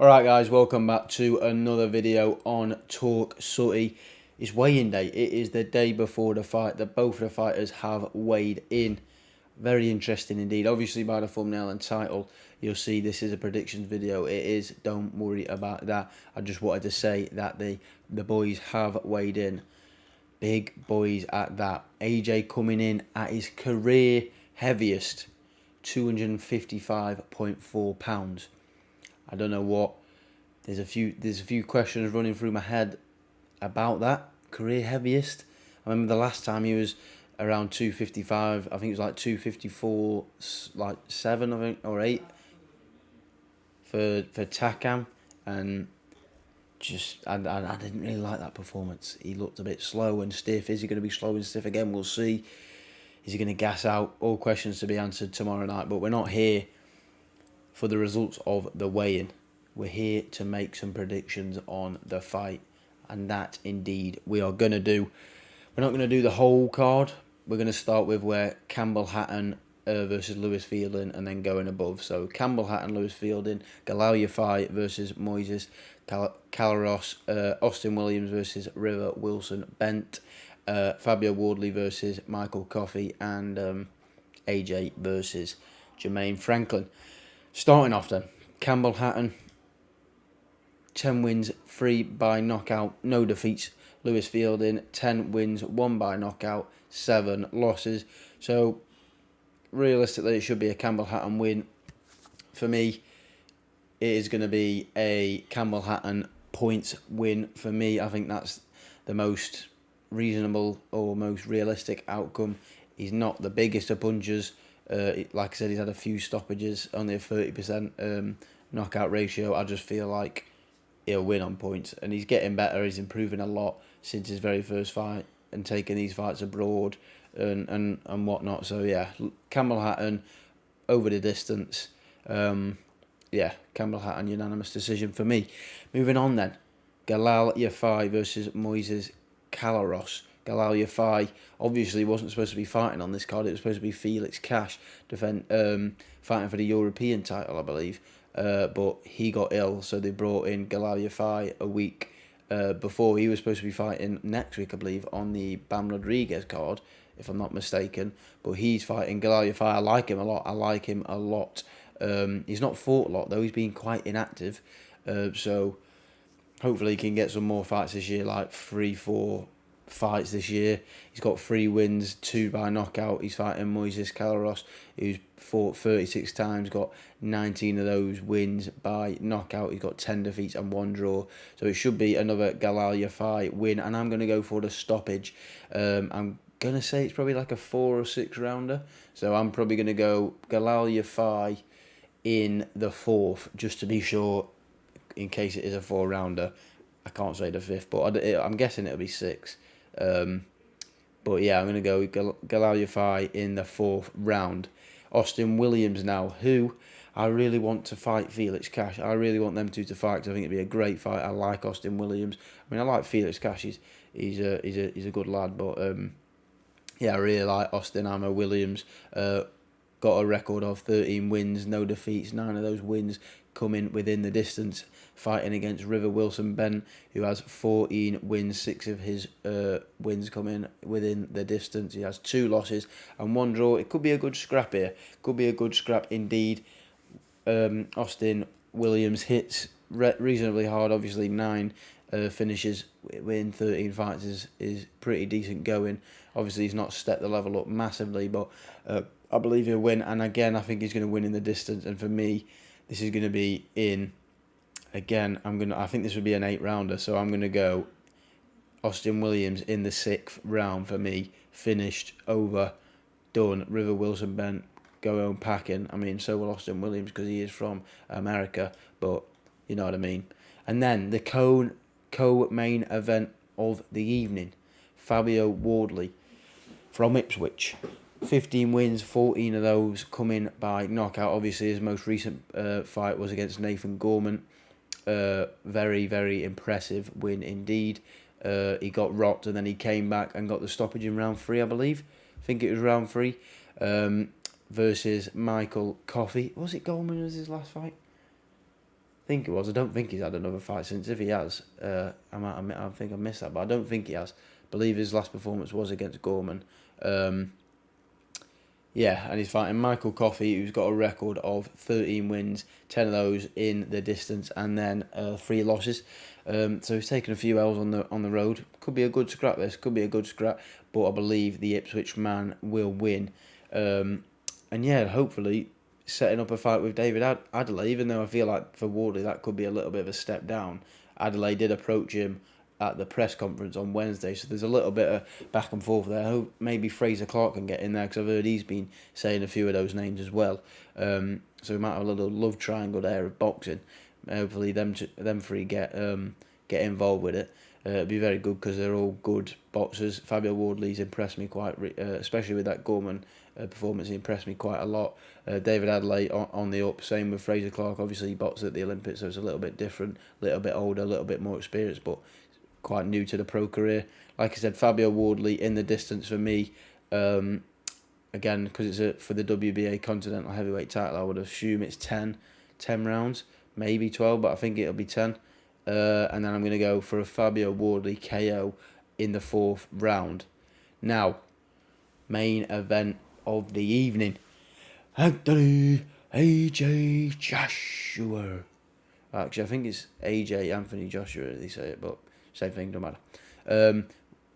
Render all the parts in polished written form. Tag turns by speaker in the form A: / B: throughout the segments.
A: Alright guys, welcome back to another video on TRHE. It's weigh-in day. It is the day before the fight that both of the fighters have weighed in. Very interesting indeed. Obviously by the thumbnail and title, you'll see this is a predictions video. It is, don't worry about that. I just wanted to say that the boys have weighed in. Big boys at that. AJ coming in at his career heaviest, 255.4 pounds. I don't know what. There's a few questions running through my head about that career heaviest. I remember the last time he was around 255. I think it was like 254, like 7, I think, or 8 for Takam, and just I didn't really like that performance. He looked a bit slow and stiff. Is he going to be slow and stiff again? We'll see. Is he going to gas out? All questions to be answered tomorrow night. But we're not here for the results of the weigh-in. We're here to make some predictions on the fight, and that indeed we are going to do. We're not going to do the whole card. We're going to start with where Campbell Hatton versus Lewis Fielding, and then going above. So Campbell Hatton, Lewis Fielding, Galal Yafai versus Moises Calaros, Austin Williams versus River Wilson Bent, Fabio Wardley versus Michael Coffey, and AJ versus Jermaine Franklin. Starting off then, Campbell Hatton, 10 wins, 3 by knockout, no defeats. Lewis Fielding, 10 wins, 1 by knockout, 7 losses. So, realistically, it should be a Campbell Hatton win. For me, it is going to be a Campbell Hatton points win. For me, I think that's the most reasonable or most realistic outcome. He's not the biggest of punchers. Like I said, he's had a few stoppages, only a 30% knockout ratio. I just feel like he'll win on points, and he's getting better. He's improving a lot since his very first fight and taking these fights abroad and whatnot. So yeah, Campbell Hatton over the distance. Yeah, Campbell Hatton unanimous decision for me. Moving on then, Galal Yafai versus Moises Calaros. Galal Yafai obviously wasn't supposed to be fighting on this card. It was supposed to be Felix Cash fighting for the European title, I believe. But he got ill, so they brought in Galal Yafai a week before. He was supposed to be fighting next week, I believe, on the Bam Rodriguez card, if I'm not mistaken. But he's fighting Galal Yafai. I like him a lot. He's not fought a lot, though. He's been quite inactive. So hopefully he can get some more fights this year, like 3-4 fights this year. He's got 3 wins, 2 by knockout. He's fighting Moises Calaros, who's fought 36 times, got 19 of those wins by knockout. He's got 10 defeats and 1 draw. So it should be another Galal Yafai win, and I'm going to go for the stoppage. I'm going to say it's probably like a 4 or 6 rounder. So I'm probably going to go Galal Yafai in the 4th, just to be sure, in case it is a 4 rounder. I can't say the 5th, but I'm guessing it'll be 6. But yeah, I'm going to go Galal Yafai in the 4th round. Austin Williams now, who I really want to fight Felix Cash. I really want them two to fight because I think it'd be a great fight. I like Austin Williams. I mean, I like Felix Cash. He's a good lad, but yeah, I really like Austin. I'm a Williams. Got a record of 13 wins, no defeats. 9 of those wins coming within the distance, fighting against River Wilson Ben, who has 14 wins. 6 of his wins coming within the distance. He has 2 losses and 1 draw. It could be a good scrap here. Could be a good scrap indeed. Austin Williams hits reasonably hard. Obviously, 9 finishes within 13 fights is pretty decent going. Obviously, he's not stepped the level up massively, but I believe he'll win. And again, I think he's going to win in the distance. And for me, this is going to be in, again, I think this would be an 8 rounder. So I'm going to go Austin Williams in the 6th round for me. Finished, over, done. River Wilson Ben, go home packing. I mean, so will Austin Williams because he is from America. But you know what I mean. And then the co-main event of the evening, Fabio Wardley from Ipswich. 15 wins, 14 of those coming by knockout. Obviously, his most recent fight was against Nathan Gorman. Very, very impressive win indeed. He got rocked and then he came back and got the stoppage in round 3, I believe. I think it was round 3. Versus Michael Coffey. Was it Gorman was his last fight? think it was. I don't think he's had another fight since. If he has, I think I missed that, but I don't think he has. I believe his last performance was against Gorman. Yeah, and he's fighting Michael Coffey, who's got a record of 13 wins, 10 of those in the distance, and then 3 losses. So he's taken a few L's on the road. Could be a good scrap. This could be a good scrap, but I believe the Ipswich man will win. And yeah, hopefully setting up a fight with David Adelaide. Even though I feel like for Wardley that could be a little bit of a step down. Adelaide did approach him at the press conference on Wednesday, so there's a little bit of back and forth there. I hope maybe Fraser Clark can get in there, because I've heard he's been saying a few of those names as well. So we might have a little love triangle there of boxing. Hopefully them three get involved with it. It'd be very good, because they're all good boxers. Fabio Wardley's impressed me quite, especially with that Gorman performance. He impressed me quite a lot. David Adelaide on the up. Same with Fraser Clark. Obviously he boxed at the Olympics, so it's a little bit different, a little bit older, a little bit more experienced, but quite new to the pro career. Like I said, Fabio Wardley in the distance for me. Again, because it's for the WBA Continental Heavyweight title, I would assume it's 10 rounds, maybe 12, but I think it'll be 10. And then I'm going to go for a Fabio Wardley KO in the 4th round. Now, main event of the evening. Anthony AJ Joshua. Actually, I think it's AJ Anthony Joshua, they say it, but same thing, don't matter.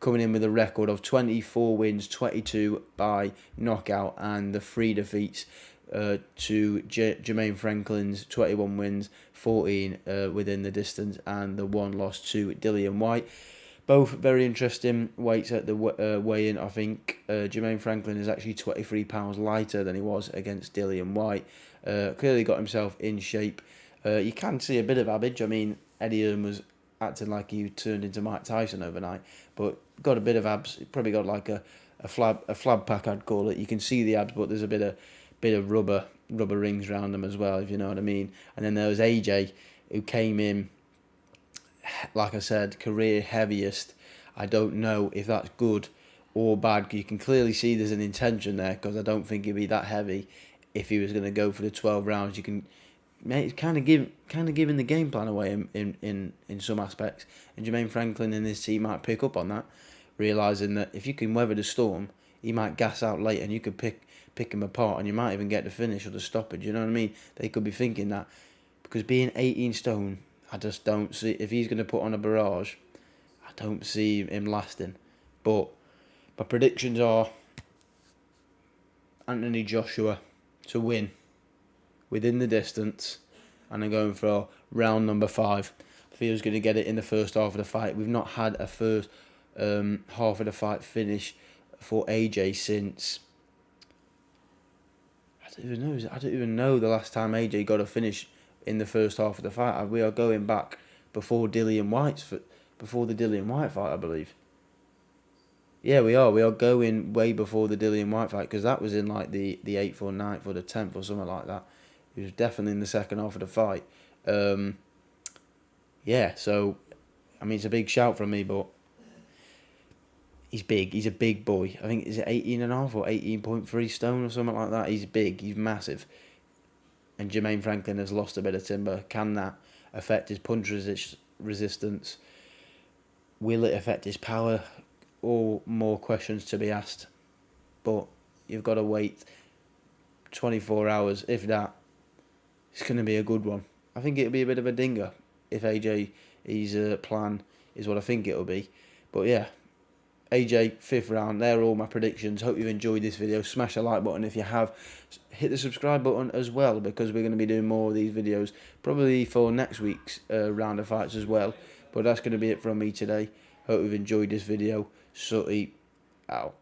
A: Coming in with a record of 24 wins, 22 by knockout, and the 3 defeats to Jermaine Franklin's 21 wins, 14 within the distance, and the 1 loss to Dillian Whyte. Both very interesting weights at the weigh-in. I think Jermaine Franklin is actually 23 pounds lighter than he was against Dillian Whyte. Clearly got himself in shape. You can see a bit of abage. I mean, Eddie Earn was acting like he turned into Mike Tyson overnight, but got a bit of abs. Probably got like a flab pack, I'd call it. You can see the abs, but there's a bit of rubber rings around them as well, if you know what I mean. And then there was AJ, who came in, like I said, career heaviest. I don't know if that's good or bad. You can clearly see there's an intention there, because I don't think he'd be that heavy if he was going to go for the 12 rounds. You can, mate, it's kind of giving the game plan away in some aspects. And Jermaine Franklin and his team might pick up on that, realising that if you can weather the storm, he might gas out late and you could pick him apart, and you might even get the finish or the stoppage. You know what I mean? They could be thinking that, because being 18 stone, I just don't see, if he's going to put on a barrage, I don't see him lasting. But my predictions are Anthony Joshua to win within the distance, and I'm going for round number 5. I feel he's going to get it in the first half of the fight. We've not had a first half of the fight finish for AJ since, I don't even know the last time AJ got a finish in the first half of the fight. We are going back before the Dillian Whyte fight, I believe. Yeah, we are. We are going way before the Dillian Whyte fight, because that was in like the 8th or 9th or the 10th or something like that. It was definitely in the second half of the fight. Yeah, so, I mean, it's a big shout from me, but he's big. He's a big boy. I think, is it 18.5 or 18.3 stone or something like that? He's big. He's massive. And Jermaine Franklin has lost a bit of timber. Can that affect his punch resistance? Will it affect his power? All more questions to be asked. But you've got to wait 24 hours, if that. It's going to be a good one. I think it'll be a bit of a dinger if AJ's plan is what I think it'll be. But yeah, AJ, 5th round. They're all my predictions. Hope you've enjoyed this video. Smash the like button if you have. Hit the subscribe button as well, because we're going to be doing more of these videos, probably for next week's round of fights as well. But that's going to be it from me today. Hope you've enjoyed this video. Sooty out.